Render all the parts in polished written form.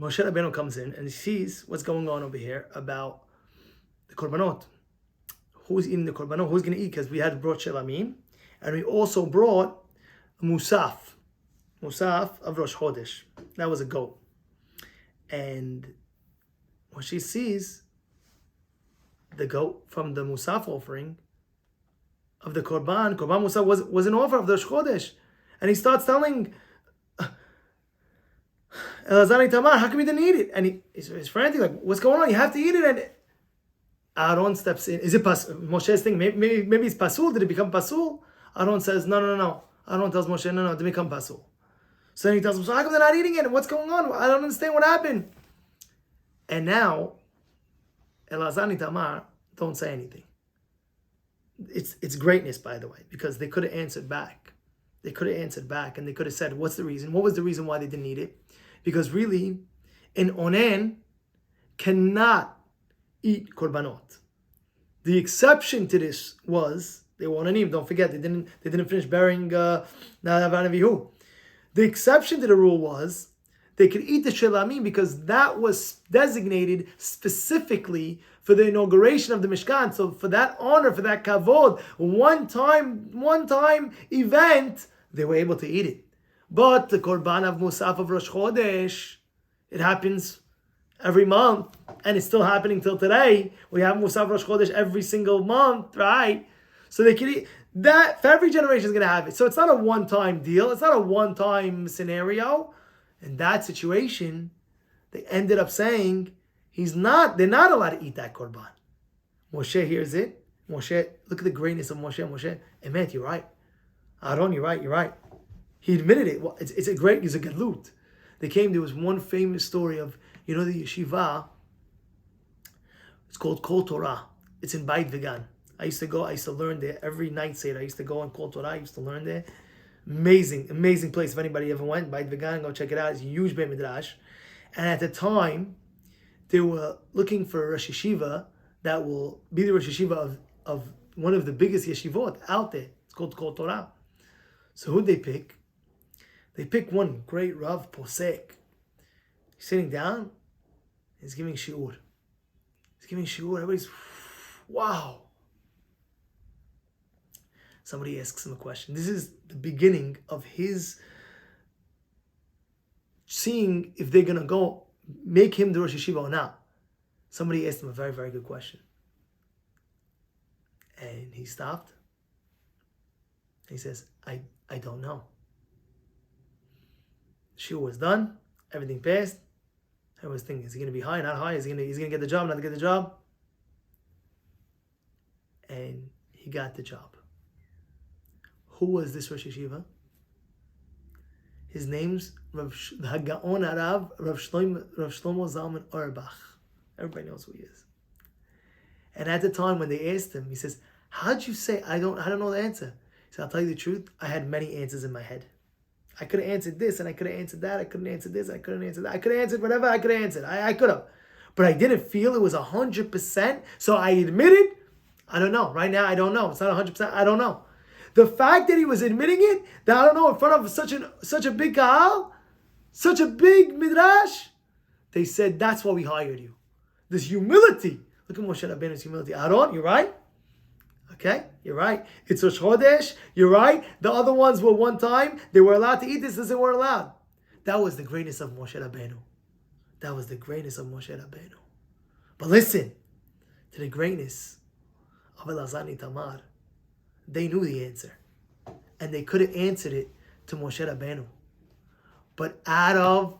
Moshe Rabbeinu comes in and he sees what's going on over here about the korbanot. Who's eating the korbanot? Who's going to eat? Because we had brought shelamim, and we also brought musaf of Rosh Chodesh. That was a goat. And when she sees the goat from the musaf offering of the korban musaf was an offer of the Rosh Chodesh, and he starts telling Elazar Tamar, how come you didn't eat it? And he's frantic, like, what's going on? You have to eat it. And Aaron steps in. Is it Moshe's thing? Maybe it's pasul. Did it become pasul? Aaron says, no. Aaron tells Moshe, no, it didn't become pasul. So then he tells him, so how come they're not eating it? What's going on? I don't understand what happened. And now, Elazar Tamar don't say anything. It's greatness, by the way, because they could have answered back. They could have answered back, and they could have said, what's the reason? What was the reason why they didn't eat it? Because really, an onen cannot eat korbanot. The exception to this was they were onanim. Don't forget, they didn't finish burying Nadav and Avihu. The exception to the rule was they could eat the shelamim because that was designated specifically for the inauguration of the Mishkan. So for that honor, for that kavod, one time event, they were able to eat it. But the korban of musaf of Rosh Chodesh, it happens every month, and it's still happening till today. We have musaf Rosh Chodesh every single month, right? So they can eat that. For every generation is going to have it. So it's not a one-time deal. It's not a one-time scenario. In that situation, they ended up saying they're not allowed to eat that korban. Moshe hears it. Moshe, look at the greatness of Moshe. Moshe, Emet, you're right. Aaron, you're right. He admitted it. Well, it's a galut. There was one famous story of, the yeshiva, it's called Kol Torah. It's in Beit Vegan. I used to learn there every night Seder. I used to go on Kol Torah. I used to learn there. Amazing place. If anybody ever went, Beit Vegan, go check it out. It's a huge Beit Midrash. And at the time, they were looking for a Rosh Yeshiva that will be the Rosh Yeshiva of one of the biggest yeshivot out there. It's called Kol Torah. So who'd they pick? They picked one great Rav Posek. He's sitting down. He's giving shiur. Everybody's, wow. Somebody asks him a question. This is the beginning of his seeing if they're going to go make him the Rosh Yeshiva or not. Somebody asked him a very, very good question. And he stopped. He says, I don't know. Shiur was done. Everything passed. I was thinking, is he going to be high, not high? Is he going to get the job, not get the job? And he got the job. Who was this Rosh Yeshiva? His name's the Hagaon Arav Rav Shlomo Zalman Auerbach. Everybody knows who he is. And at the time when they asked him, he says, how'd you say, I don't know the answer? He said, I'll tell you the truth, I had many answers in my head. I could have answered this, and I could have answered that, I couldn't answer this, I couldn't answer that. I could have answered whatever I could have answered. I could have. But I didn't feel it was 100%, so I admitted, I don't know. Right now, I don't know. It's not 100%, I don't know. The fact that he was admitting it, that I don't know, in front of such a big kahal, such a big midrash, they said, that's why we hired you. This humility. Look at Moshe Rabbeinu's humility. Aaron, you're right. Okay, you're right. It's Rosh Chodesh. You're right. The other ones were one time. They were allowed to eat this. They weren't allowed. That was the greatness of Moshe Rabbeinu. But listen to the greatness of Elazar Tamar. They knew the answer. And they could have answered it to Moshe Rabbeinu. But out of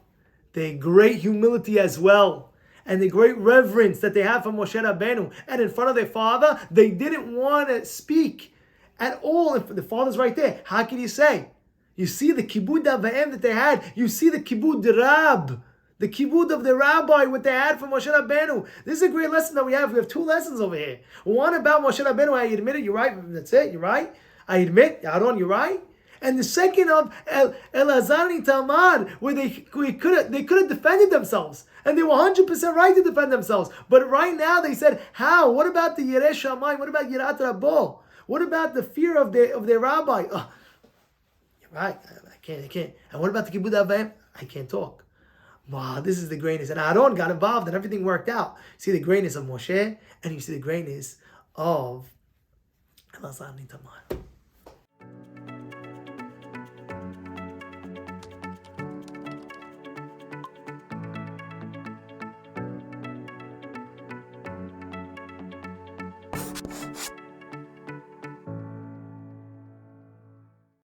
their great humility as well, and the great reverence that they have for Moshe Rabbeinu, and in front of their father, they didn't want to speak at all. If the father's right there, how can you say? You see the kibud avayim that they had. You see the kibud rab, the kibud of the rabbi, what they had for Moshe Rabbeinu. This is a great lesson that we have. We have two lessons over here. One about Moshe Rabbeinu. I admit it. You're right. That's it. You're right. I admit, Aaron, you're right. And the second of Elazar Tamar, where they could have defended themselves. And they were 100% right to defend themselves. But right now they said, how? What about the Yereh Shamayim? What about Yirat Rabbo? What about the fear of their rabbi? You're right. I can't. And what about the Kibud Avayim? I can't talk. Wow, this is the greatness. And Aaron got involved and everything worked out. See the greatness of Moshe and you see the greatness of Elazar Nitamar.